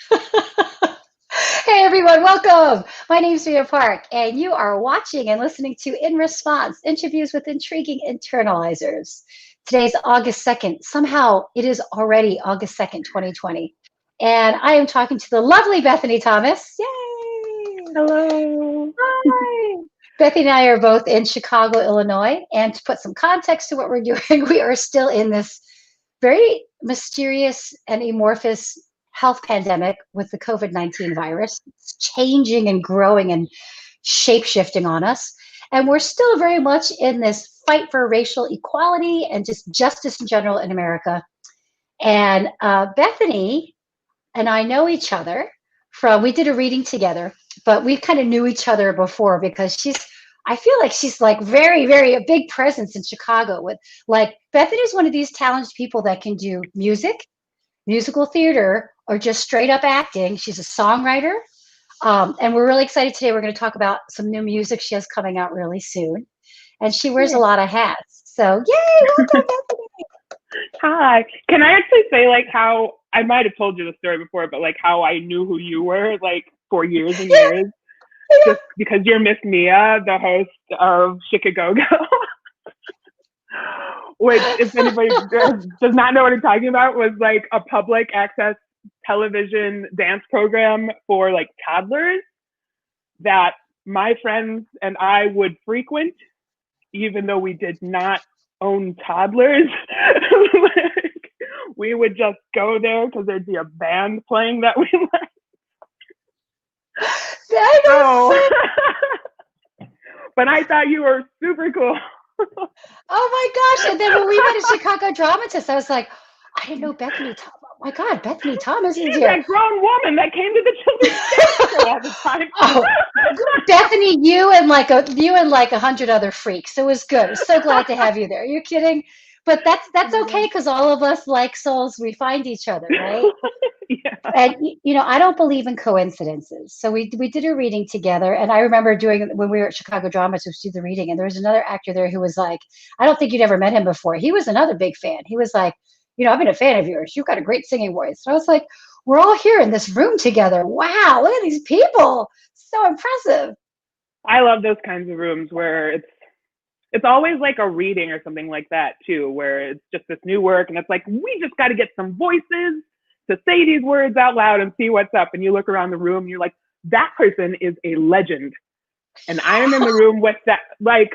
Hey everyone, welcome. My name is Rita Park, and you are watching and listening to In Response interviews with intriguing internalizers. Today's August 2nd. Somehow it is already August 2nd, 2020. And I am talking to the lovely Bethany Thomas. Yay! Hello. Hi. Bethany and I are both in Chicago, Illinois. And to put some context to what we're doing, we are still in this very mysterious and amorphous health pandemic with the COVID-19 virus. It's changing and growing and shape shifting on us. And we're still very much in this fight for racial equality and just justice in general in America. And Bethany and I know each other we did a reading together, but we kind of knew each other before because I feel like she's like very, very a big presence in Chicago with like Bethany is one of these talented people that can do music, musical theater, or just straight up acting. She's a songwriter. And we're really excited today. We're going to talk about some new music she has coming out really soon. And she wears a lot of hats. So, yay, welcome, Bethany. Hi. Can I actually say like how I might have told you the story before, but like how I knew who you were like for years and Yeah, years, yeah. just because you're Miss Mia, the host of Chicago, which if anybody does not know what I'm talking about, was like a public access television dance program for like toddlers that my friends and I would frequent, even though we did not own toddlers. Like, we would just go there because there'd be a band playing that we liked. That is So, so. but I thought you were super cool. Oh my gosh. And then when we met at Chicago Dramatist, I was like, I didn't know Bethany Thomas. Oh my God, Bethany Thomas is She's here. that grown woman that came to the children's dance show all the time. Oh, Bethany, you and like 100 other freaks. It was good. I'm so glad to have you there. Are you kidding? But that's okay because all of us like souls, we find each other, right? Yeah. And I don't believe in coincidences. So we did a reading together, and I remember doing when we were at Chicago Drama to do the reading, and there was another actor there who was like, I don't think you'd ever met him before. He was another big fan. He was like, I've been a fan of yours. You've got a great singing voice. And I was like, we're all here in this room together. Wow, look at these people. So impressive. I love those kinds of rooms where it's always like a reading or something like that too, where it's just this new work and it's like, we just got to get some voices to say these words out loud and see what's up. And you look around the room and you're like, that person is a legend. And I am in the room with that. Like,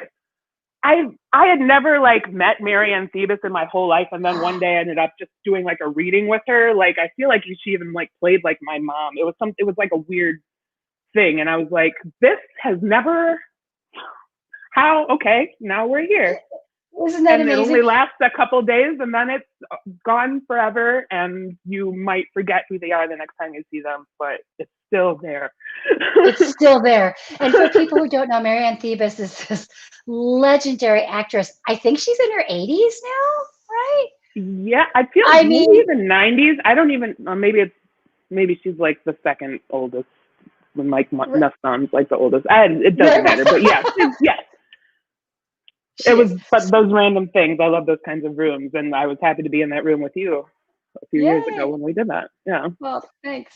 I had never like met Marianne Thebus in my whole life. And then one day I ended up just doing like a reading with her. Like, I feel like she even like played like my mom. It was like a weird thing. And I was like, this has never, how, okay, now we're here. Isn't that And it amazing? only lasts a couple of days and then it's gone forever and you might forget who they are the next time you see them, but it's still there. It's still there. And for people who don't know, Marianne Thebus is this legendary actress. I think she's in her 80s now, right? Yeah, I feel I maybe mean, even 90s. I don't even, maybe she's like the second oldest when like r- Nussan's like the oldest. It doesn't matter, but right. yes, yes. It She was, is. but those random things, I love those kinds of rooms. And I was happy to be in that room with you a few years ago Yay. when we did that. Yeah. Well, thanks.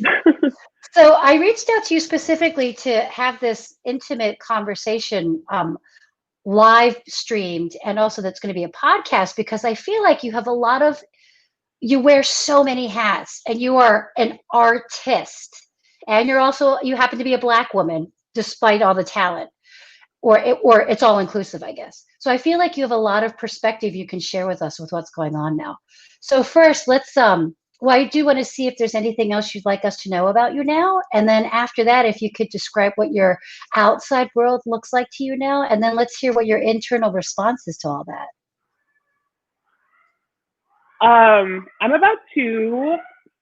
So I reached out to you specifically to have this intimate conversation live streamed, and also that's going to be a podcast because I feel like you wear so many hats and you are an artist, and you happen to be a Black woman despite all the talent, or it's all inclusive, I guess. So I feel like you have a lot of perspective you can share with us with what's going on now. So first, let's well, I do want to see if there's anything else you'd like us to know about you now, and then after that, if you could describe what your outside world looks like to you now, and then let's hear what your internal response is to all that. I'm about to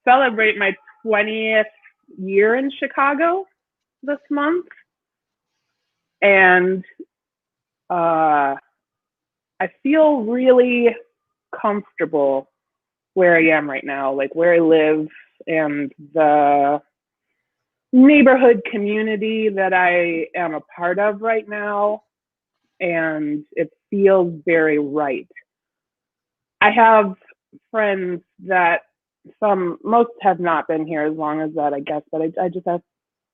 celebrate my 20th year in Chicago this month. And I feel really comfortable where I am right now, like where I live and the neighborhood community that I am a part of right now. And it feels very right. I have friends that most have not been here as long as that, I guess, but I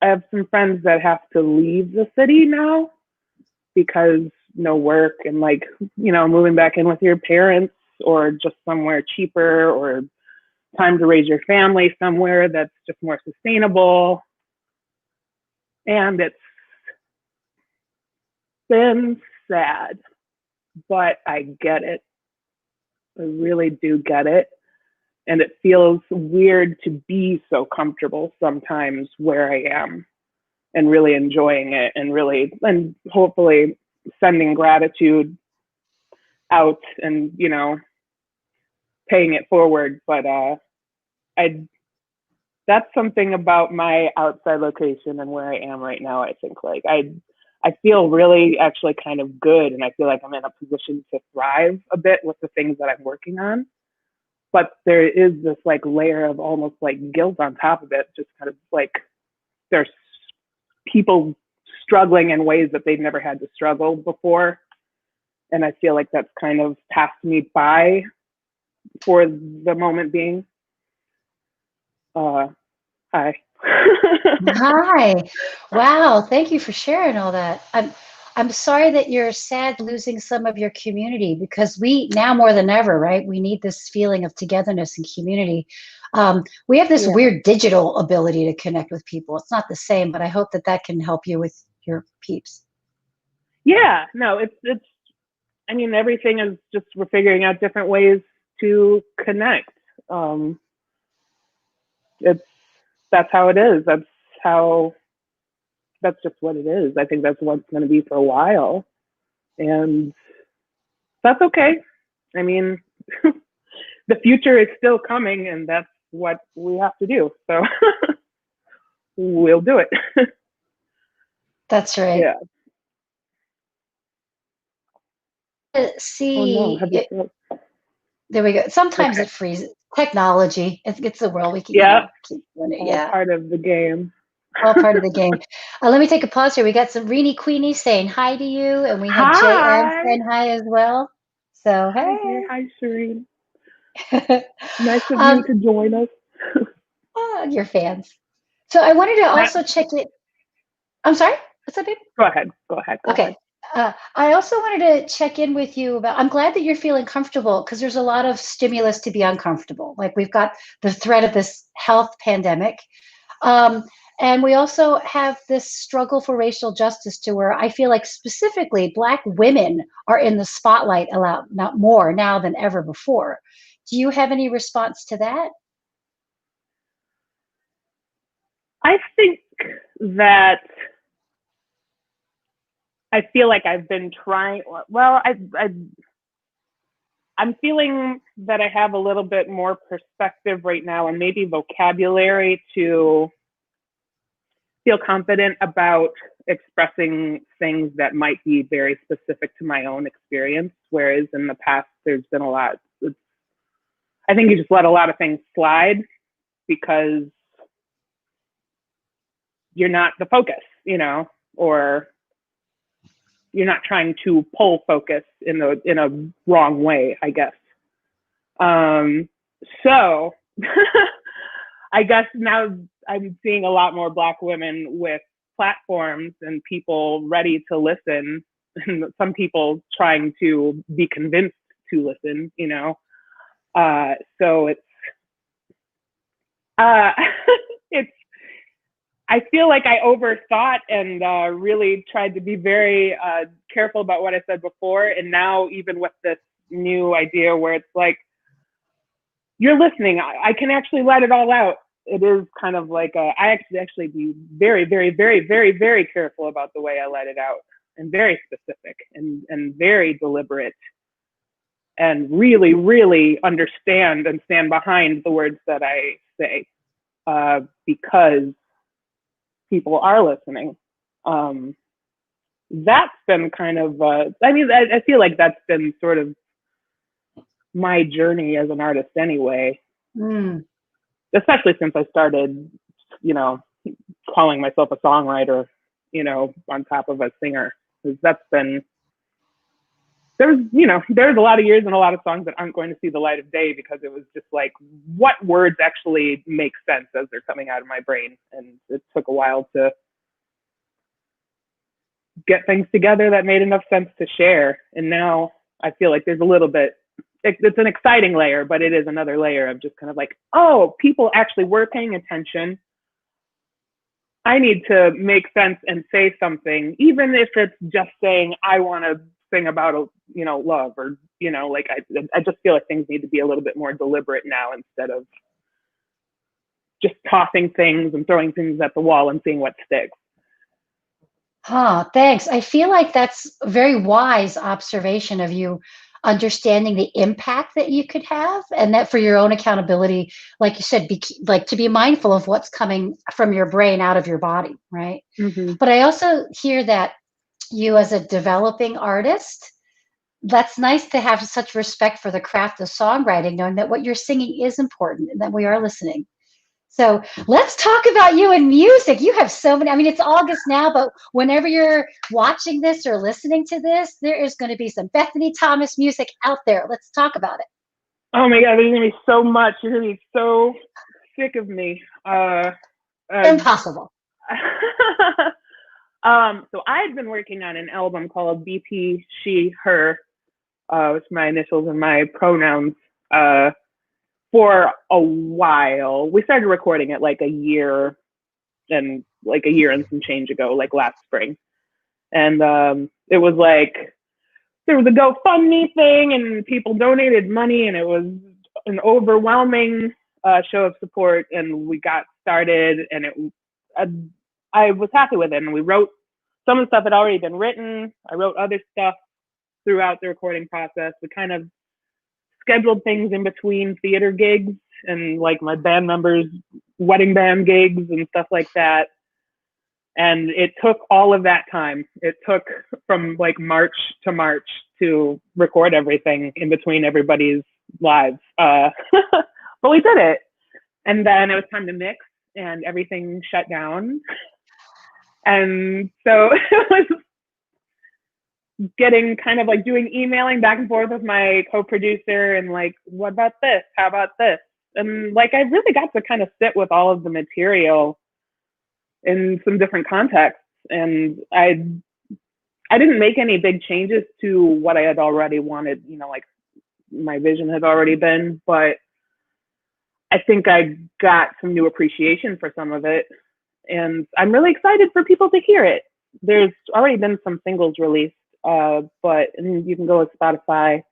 have some friends that have to leave the city now because no work and like, moving back in with your parents or just somewhere cheaper or time to raise your family somewhere that's just more sustainable. And it's been sad, but I get it. I really do get it. And it feels weird to be so comfortable sometimes where I am and really enjoying it and hopefully sending gratitude out and, paying it forward. But that's something about my outside location and where I am right now. I think like I feel really actually kind of good, and I feel like I'm in a position to thrive a bit with the things that I'm working on. But there is this like layer of almost like guilt on top of it, just kind of like there's people struggling in ways that they've never had to struggle before. And I feel like that's kind of passed me by for the moment being. Hi. Hi. Wow. Thank you for sharing all that. I'm sorry that you're sad losing some of your community, because we now more than ever, right? We need this feeling of togetherness and community. We have this weird digital ability to connect with people. It's not the same, but I hope that that can help you with your peeps. Yeah, no, it's, I mean, everything is just, we're figuring out different ways to connect. That's how it is. That's just what it is. I think that's what it's going to be for a while. And that's okay. I mean, the future is still coming, and that's what we have to do. So we'll do it. That's right. Yeah. See, oh no, there we go. Sometimes okay. it freezes. Technology, it's the world. We can, keep doing it. All Yeah. part of the game. All part of the game. Let me take a pause here. We got some Reenie Queenie saying hi to you, and we had JM Hi. saying hi as well. So, Hi, hey. dear. Hi, Shireen. Nice of you to join us. Your fans. So I wanted to also check it. I'm sorry? What's that, babe? Go ahead. Okay. I also wanted to check in with you about, I'm glad that you're feeling comfortable, because there's a lot of stimulus to be uncomfortable. Like we've got the threat of this health pandemic. And we also have this struggle for racial justice, to where I feel like specifically Black women are in the spotlight a lot, not more now than ever before. Do you have any response to that? I think that I feel like I've been trying, well, I'm feeling that I have a little bit more perspective right now, and maybe vocabulary to feel confident about expressing things that might be very specific to my own experience. Whereas in the past, there's been a lot. I think you just let a lot of things slide because you're not the focus, or you're not trying to pull focus in a wrong way, I guess. So I guess now I'm seeing a lot more Black women with platforms and people ready to listen, and some people trying to be convinced to listen, so it's I feel like I overthought and really tried to be very careful about what I said before. And now, even with this new idea where it's like, you're listening, I can actually let it all out. It is kind of like, I actually be very, very, very, very, very careful about the way I let it out, and very specific and very deliberate, and really, really understand and stand behind the words that I say, because people are listening. That's been kind of, I feel like that's been sort of my journey as an artist anyway, especially since I started, calling myself a songwriter, on top of a singer, because that's there's a lot of years and a lot of songs that aren't going to see the light of day because it was just like, what words actually make sense as they're coming out of my brain. And it took a while to get things together that made enough sense to share. And now I feel like there's a little bit, it's an exciting layer, but it is another layer of just kind of like, oh, people actually were paying attention. I need to make sense and say something, even if it's just saying, I want to sing about, love, or, like, I just feel like things need to be a little bit more deliberate now instead of just tossing things and throwing things at the wall and seeing what sticks. Thanks. I feel like that's a very wise observation of you, understanding the impact that you could have, and that for your own accountability, like you said, to be mindful of what's coming from your brain out of your body, right? Mm-hmm. But I also hear that you, as a developing artist, that's nice to have such respect for the craft of songwriting, knowing that what you're singing is important and that we are listening. So let's talk about you and music. You have so many. I mean, it's August now, but whenever you're watching this or listening to this, there is going to be some Bethany Thomas music out there. Let's talk about it. Oh my God, there's going to be so much. You're going to be so sick of me. Impossible. So I had been working on an album called BP, She, Her, which my initials and my pronouns, for a while. We started recording it like a year and some change ago, like last spring. And it was like, there was a GoFundMe thing and people donated money, and it was an overwhelming show of support, and we got started, and I was happy with it. And we wrote, some of the stuff had already been written. I wrote other stuff throughout the recording process. We kind of scheduled things in between theater gigs and like my band members' wedding band gigs and stuff like that. And it took all of that time. It took from like March to March to record everything in between everybody's lives. But we did it. And then it was time to mix, and everything shut down. And so it was getting kind of like doing emailing back and forth with my co-producer and like, what about this? How about this? And like, I really got to kind of sit with all of the material in some different contexts. And I didn't make any big changes to what I had already wanted, like my vision had already been, but I think I got some new appreciation for some of it. And I'm really excited for people to hear it. There's already been some singles released, but you can go to Spotify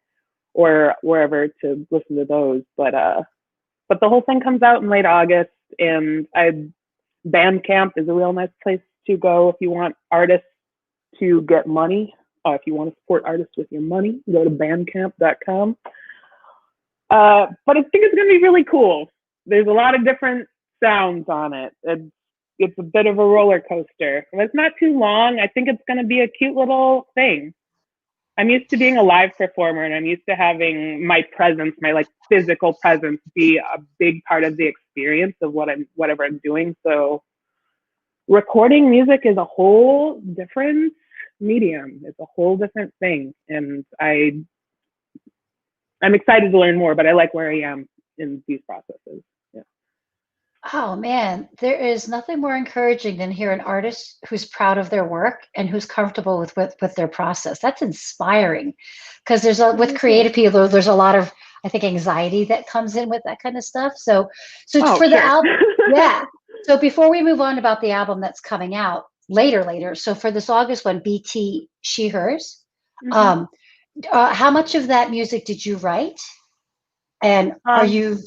or wherever to listen to those. But the whole thing comes out in late August, and Bandcamp is a real nice place to go if you want artists to get money. If you want to support artists with your money, go to bandcamp.com. But I think it's going to be really cool. There's a lot of different sounds on it. It's a bit of a roller coaster. It's not too long. I think it's going to be a cute little thing. I'm used to being a live performer, and I'm used to having my presence, my like physical presence, be a big part of the experience of whatever I'm doing. So recording music is a whole different medium. It's a whole different thing. And I'm excited to learn more, but I like where I am in these processes. Yeah. Oh man, there is nothing more encouraging than hear an artist who's proud of their work and who's comfortable with their process. That's inspiring, because with creative people, there's a lot of, I think, anxiety that comes in with that kind of stuff. So for the album, yeah. So before we move on about the album that's coming out later, so for this August one, BT She Hers, how much of that music did you write? And are you?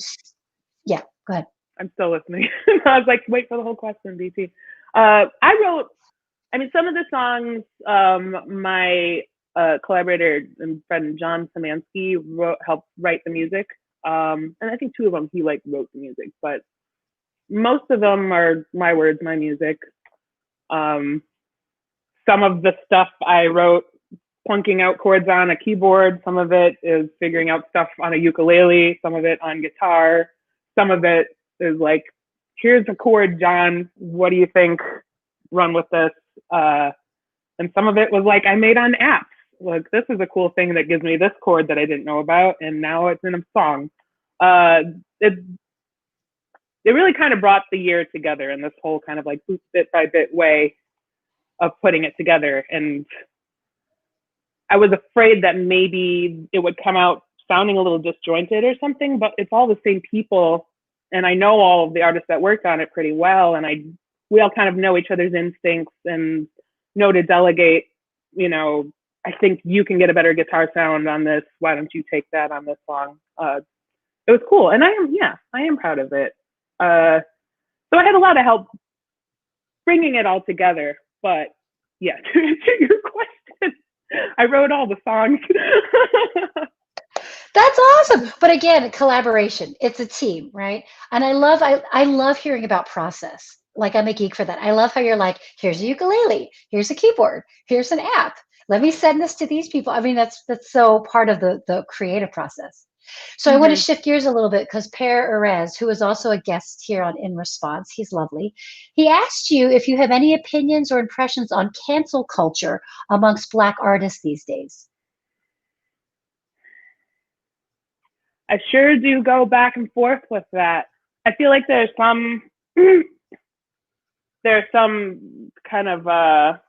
Yeah, go ahead. I'm still listening. I was like, wait for the whole question, BT. Some of the songs, my collaborator and friend John Samansky helped write the music. And I think two of them he wrote the music, but most of them are my words, my music. Some of the stuff I wrote plunking out chords on a keyboard. Some of it is figuring out stuff on a ukulele. Some of it on guitar. Some of it is like, here's a chord, John. What do you think? Run with this. And some of it was like I made on apps look, this is a cool thing that gives me this chord that I didn't know about, and now it's in a song. It really kind of brought the year together in this whole kind of like bit by bit way of putting it together. And I was afraid that maybe it would come out sounding a little disjointed or something, but it's all the same people. And I know all of the artists that worked on it pretty well. And we all kind of know each other's instincts and know to delegate, you know, I think you can get a better guitar sound on this. Why don't you take that on this song? It was cool. And I am proud of it. So I had a lot of help bringing it all together. But yeah, to answer your question, I wrote all the songs. That's awesome. But again, collaboration. It's a team, right? And I love hearing about process. Like I'm a geek for that. I love how you're like, here's a ukulele, here's a keyboard, here's an app. Let me send this to these people. I mean, that's so part of the creative process. So I want to shift gears a little bit because Per Erez, who is also a guest here on In Response, he's lovely. He asked you if you have any opinions or impressions on cancel culture amongst Black artists these days. I sure do go back and forth with that. I feel like there's some kind of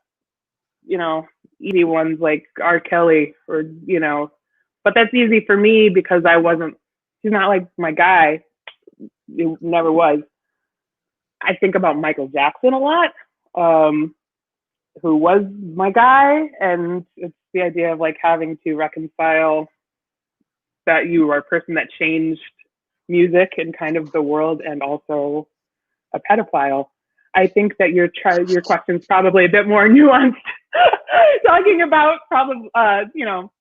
you know, easy ones like R. Kelly or, you know, but that's easy for me because he's not like my guy. He never was. I think about Michael Jackson a lot, who was my guy, and it's the idea of like having to reconcile that you are a person that changed music and kind of the world and also a pedophile. I think that your question's probably a bit more nuanced, talking about probably, you know,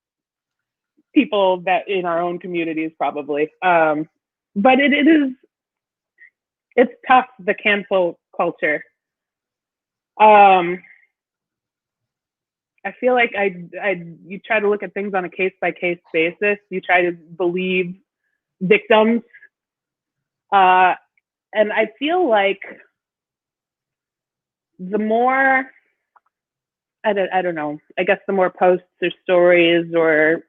people that in our own communities probably. But it's tough, the cancel culture. I feel like you try to look at things on a case by case basis. You try to believe victims. And I feel like the more, I don't know, I guess the more posts or stories or,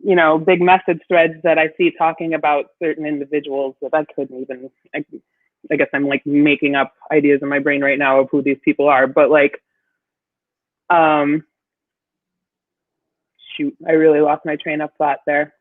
you know, big message threads that I see talking about certain individuals that I couldn't even, I guess I'm like making up ideas in my brain right now of who these people are, but like, shoot, I really lost my train of thought there.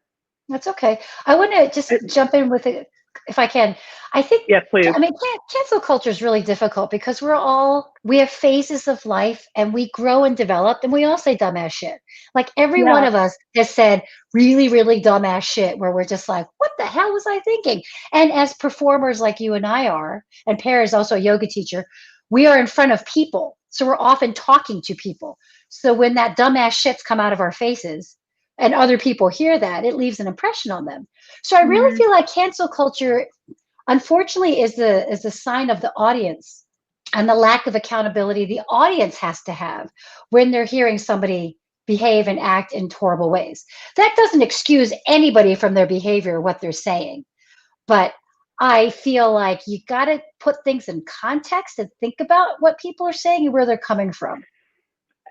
That's okay. I want to just jump in with it if I can. I think, yes, please. I mean, cancel culture is really difficult because we have phases of life and we grow and develop and we all say dumbass shit. Like every one of us has said really, really dumbass shit where we're just like, what the hell was I thinking? And as performers like you and I are, and Per is also a yoga teacher, we are in front of people. So we're often talking to people. So when that dumbass shit's come out of our faces, and other people hear that, it leaves an impression on them. So I really feel like cancel culture, unfortunately, is the sign of the audience and the lack of accountability the audience has to have when they're hearing somebody behave and act in horrible ways. That doesn't excuse anybody from their behavior or what they're saying. But I feel like you got to put things in context and think about what people are saying and where they're coming from.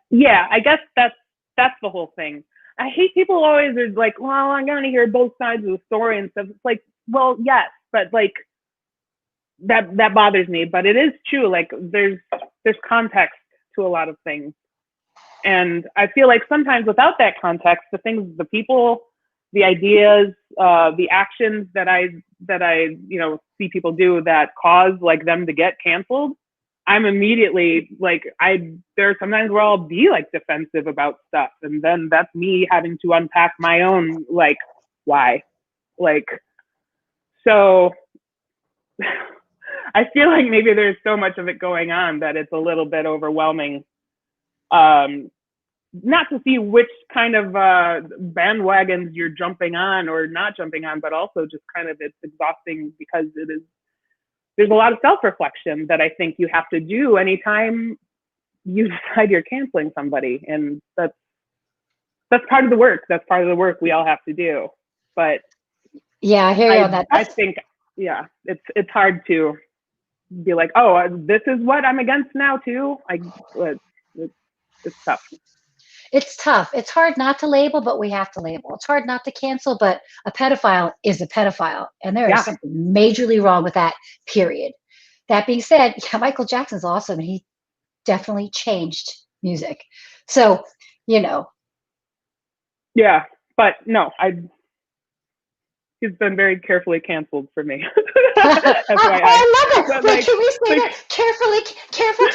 Yeah, I guess that's the whole thing. I hate people always are like, well, I'm going to hear both sides of the story and stuff. It's like, well, yes, but like that bothers me. But it is true. Like there's context to a lot of things, and I feel like sometimes without that context, the people, the ideas, the actions that I you know see people do that cause like them to get canceled, I'm immediately like, there are sometimes where I'll be like defensive about stuff. And then that's me having to unpack my own, like, why? Like, so I feel like maybe there's so much of it going on that it's a little bit overwhelming. Not to see which kind of bandwagons you're jumping on or not jumping on, but also just kind of it's exhausting because there's a lot of self-reflection that I think you have to do anytime you decide you're canceling somebody. And that's part of the work. That's part of the work we all have to do. But yeah, I hear you on that. I think, yeah, it's hard to be like, oh, this is what I'm against now too. It's tough. It's tough. It's hard not to label, but we have to label. It's hard not to cancel, but a pedophile is a pedophile. And there is Yeah. something majorly wrong with that, period. That being said, yeah, Michael Jackson's awesome. And he definitely changed music. So, you know. Yeah. But no, he's been very carefully canceled for me. Oh, I love it. But Wait, can we say that? Careful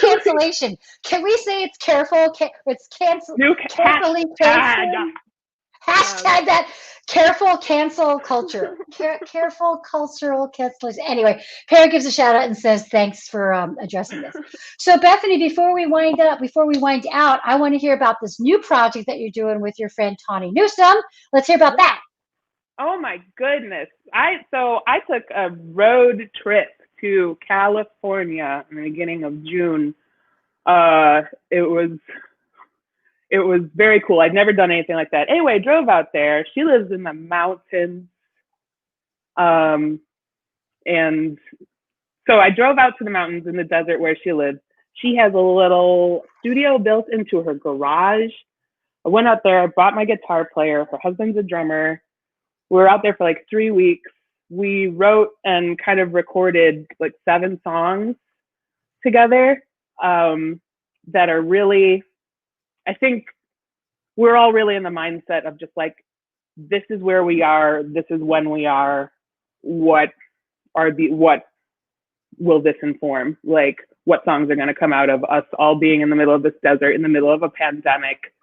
cancellation. Can we say it's careful? It's carefully canceled. Hashtag that careful cancel culture. Careful cultural cancellation. Anyway, Pear gives a shout out and says thanks for addressing this. So Bethany, before we wind out, I want to hear about this new project that you're doing with your friend Tawny Newsome. Let's hear about that. Oh my goodness. I took a road trip to California in the beginning of June. It was very cool. I'd never done anything like that. Anyway, I drove out there. She lives in the mountains. And so I drove out to the mountains in the desert where she lives. She has a little studio built into her garage. I went out there, I brought my guitar player. Her husband's a drummer. We were out there for like 3 weeks. We wrote and kind of recorded like 7 songs together that are really, I think we're all really in the mindset of just like, this is where we are, this is when we are, what will this inform? Like, what songs are going to come out of us all being in the middle of this desert, in the middle of a pandemic,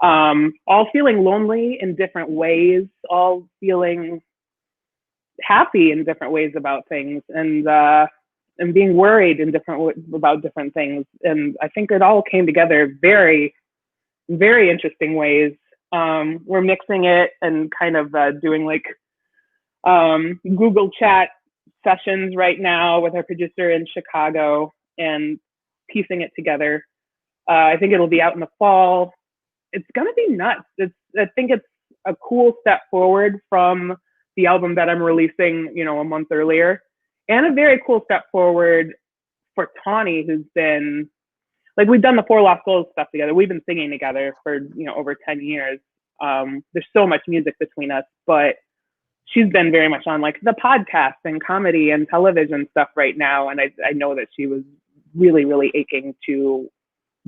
all feeling lonely in different ways, all feeling happy in different ways about things, and being worried in about different things. And I think it all came together very, very interesting ways. We're mixing it and kind of doing like Google Chat sessions right now with our producer in Chicago and piecing it together. I think it'll be out in the fall. It's gonna be nuts. I think it's a cool step forward from the album that I'm releasing, a month earlier, and a very cool step forward for Tawny, who's been like, we've done the Four Lost Souls stuff together. We've been singing together for over 10 years. There's so much music between us, but she's been very much on like the podcast and comedy and television stuff right now, and I know that she was really, really aching to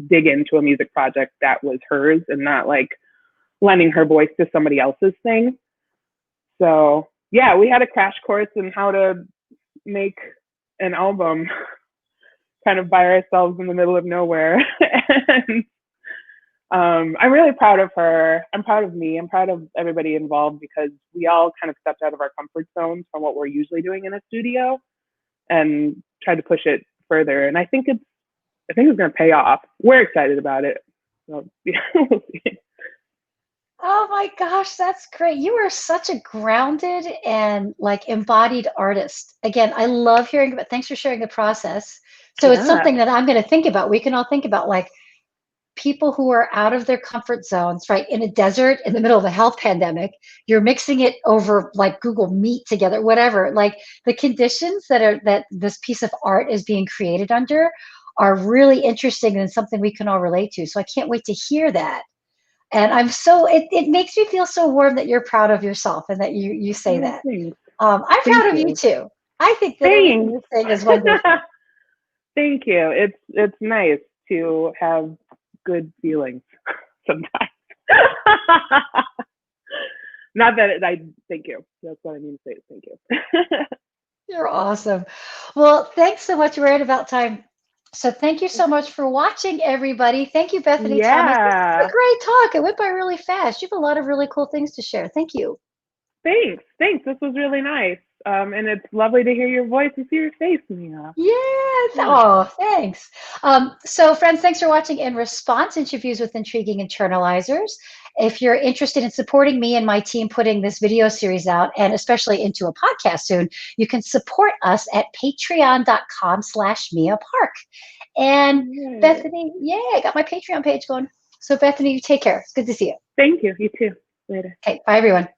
dig into a music project that was hers and not like lending her voice to somebody else's thing. So yeah, we had a crash course in how to make an album kind of by ourselves in the middle of nowhere. And I'm really proud of her. I'm proud of me. I'm proud of everybody involved, because we all kind of stepped out of our comfort zones from what we're usually doing in a studio and tried to push it further. And I think it's going to pay off. We're excited about it. So, yeah, we'll see. Oh my gosh, that's great. You are such a grounded and like embodied artist. Again, I love hearing about, thanks for sharing the process. So it's something that I'm going to think about. We can all think about, like, people who are out of their comfort zones, right? In a desert, in the middle of a health pandemic, you're mixing it over like Google Meet together, whatever. Like, the conditions that this piece of art is being created under are really interesting and something we can all relate to. So I can't wait to hear that. And it makes me feel so warm that you're proud of yourself and that you say that. I'm proud of you too. I think that everything you're saying is wonderful. Thank you. It's nice to have good feelings sometimes. Not that thank you. That's what I mean to say. Thank you. You're awesome. Well, thanks so much. We're at about time. So thank you so much for watching, everybody. Thank you, Bethany Thomas. This was a great talk. It went by really fast. You have a lot of really cool things to share. Thank you. Thanks. This was really nice. And it's lovely to hear your voice and see your face, Mia. Yes. Oh, thanks. So friends, thanks for watching In Response, Interviews with Intriguing Internalizers. If you're interested in supporting me and my team putting this video series out, and especially into a podcast soon, you can support us at patreon.com/Mia Park. And Bethany, I got my Patreon page going. So Bethany, you take care. It's good to see you. Thank you. You too. Later. Okay. Bye, everyone.